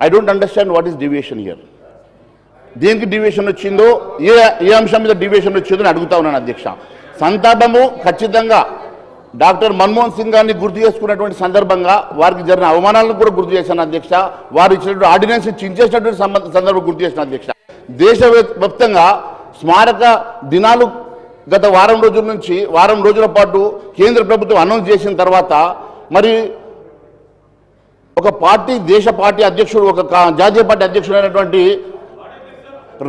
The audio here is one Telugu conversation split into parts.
I don't understand what is deviation here. దేనికి డివియేషన్ వచ్చిందో, ఏ అంశం మీద డివియేషన్ వచ్చిందో అని అడుగుతా ఉన్నాను అధ్యక్ష. సంతాపము ఖచ్చితంగా డాక్టర్ మన్మోహన్ సింగ్ గారిని గుర్తు చేసుకున్నటువంటి సందర్భంగా వారికి జరిగిన అవమానాలను కూడా గుర్తు చేశాను అధ్యక్ష. వారు ఇచ్చినటువంటి ఆర్డినెన్స్ చించేసినటువంటి సందర్భం గుర్తు చేసిన అధ్యక్ష. దేశవ్యాప్తంగా స్మారక దినాలు గత వారం రోజుల పాటు కేంద్ర ప్రభుత్వం అనౌన్స్ చేసిన తర్వాత మరి ఒక పార్టీ, దేశ పార్టీ అధ్యక్షుడు, ఒక జాతీయ పార్టీ అధ్యక్షుడు అయినటువంటి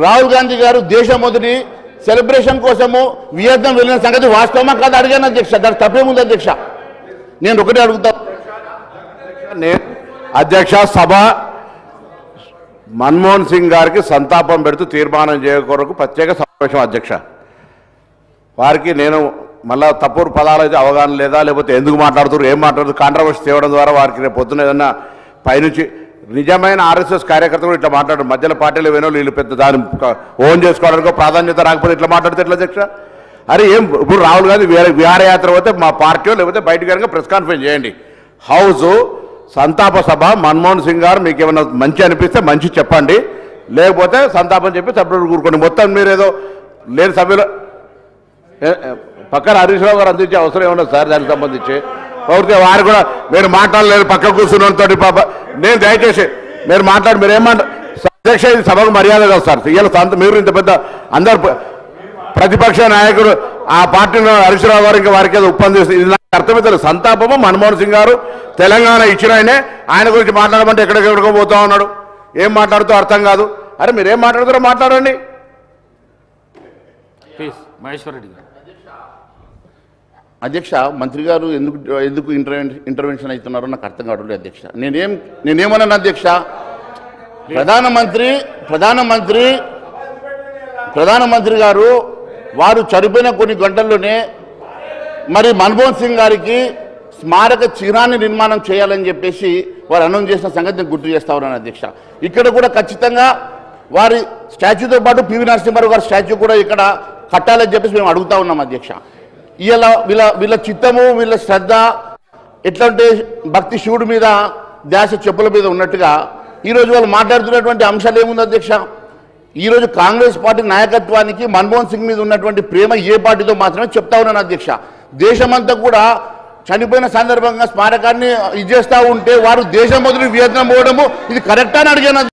రాహుల్ గాంధీ గారు దేశ మొదటి సెలబ్రేషన్ కోసము వియత్నాం వెళ్ళిన సంగతి వాస్తవమా కాదు అడిగాను అధ్యక్ష. దానికి తప్పేముంది అధ్యక్ష? నేను ఒకటే అడుగుతా అధ్యక్ష, సభ మన్మోహన్ సింగ్ గారికి సంతాపం పెడుతూ తీర్మానం చేయకొరకు ప్రత్యేక సమావేశం అధ్యక్ష. వారికి నేను మళ్ళా తప్పుడు పదాలు అయితే అవగాహన లేదా, లేకపోతే ఎందుకు మాట్లాడుతారు, ఏం మాట్లాడుతారు, కాంట్రవర్సీ తేవడం ద్వారా వారికి రేపు పొద్దున ఏదన్నా పైనుంచి నిజమైన ఆర్ఎస్ఎస్ కార్యకర్తలు ఇట్లా మాట్లాడారు. మధ్యలో పార్టీలు వేనో వీళ్ళు పెద్ద దాన్ని ఓన్ చేసుకోవడానికి ప్రాధాన్యత రాకపోతే ఇట్లా మాట్లాడితే ఎట్లా అధ్యక్ష? అరే ఏం ఇప్పుడు రాహుల్ గాంధీ విహారయాత్ర పోతే మా పార్టీ లేకపోతే బయటకు కనుక ప్రెస్ కాన్ఫరెన్స్ చేయండి. హౌస్ సంతాప సభ మన్మోహన్ సింగ్ గారు మీకు ఏమైనా మంచి అనిపిస్తే మంచి చెప్పండి, లేకపోతే సంతాపం చెప్పి సభ్యులు కూరుకోండి. మొత్తం మీరు ఏదో లేని సభ్యులు పక్కన హరీష్ రావు గారు అందించే అవసరం ఏమన్నా సార్ దానికి సంబంధించి పూర్తిగా వారు కూడా మీరు మాట్లాడలేదు పక్క కూర్చున్నతో పాప. నేను దయచేసి మీరు మీరు ఏమంటారు అధ్యక్ష? ఇది సభకు మర్యాద కదా సార్. ఇవాళ మీరు ఇంత పెద్ద అందరు ప్రతిపక్ష నాయకుడు ఆ పార్టీలో హరీష్ రావు గారు ఇంకా వారికి ఏదో ఒప్పందిస్తుంది. ఇది నాకు అర్థమవుతుంది. సంతాపము మన్మోహన్ సింగ్ గారు తెలంగాణ ఇచ్చిన ఆయన గురించి మాట్లాడమంటే ఎక్కడికెక్కడికో పోతా ఉన్నాడు. ఏం మాట్లాడుతూ అర్థం కాదు. అరే మీరు ఏం మాట్లాడుతారో మాట్లాడండి. మహేశ్వర్ రెడ్డి గారు. అధ్యక్ష, మంత్రి గారు ఎందుకు ఇంటర్వెన్షన్ అవుతున్నారో నాకు అర్థం కావట్లేదు అధ్యక్ష. నేనేమన్నాను అధ్యక్ష? ప్రధానమంత్రి గారు వారు చనిపోయిన కొన్ని గంటల్లోనే మరి మన్మోహన్ సింగ్ గారికి స్మారక చిహ్నాన్ని నిర్మాణం చేయాలని చెప్పేసి వారు అనౌన్స్ చేసిన సంగతి నేను గుర్తు చేస్తా ఉన్నాను అధ్యక్ష. ఇక్కడ కూడా ఖచ్చితంగా వారి స్టాచ్యూతో పాటు పివి నరసింహారావు గారి స్టాచ్యూ కూడా ఇక్కడ కట్టాలని చెప్పేసి మేము అడుగుతా ఉన్నాం అధ్యక్ష. ఇలా వీళ్ళ చిత్తము, వీళ్ళ శ్రద్ధ ఎట్లంటే భక్తి శివుడి మీద ధ్యాస చెప్పుల మీద ఉన్నట్టుగా ఈరోజు వాళ్ళు మాట్లాడుతున్నటువంటి అంశాలు ఏముంది అధ్యక్ష? ఈరోజు కాంగ్రెస్ పార్టీ నాయకత్వానికి మన్మోహన్ సింగ్ మీద ఉన్నటువంటి ప్రేమ ఏ పార్టీతో మాత్రమే చెప్తా ఉన్నాను అధ్యక్ష. దేశమంతా కూడా చనిపోయిన సందర్భంగా స్మారకాన్ని ఇది చేస్తూ ఉంటే వారు దేశం మొదలు వియత్నాం పోవడము ఇది కరెక్టా అని అడిగాను.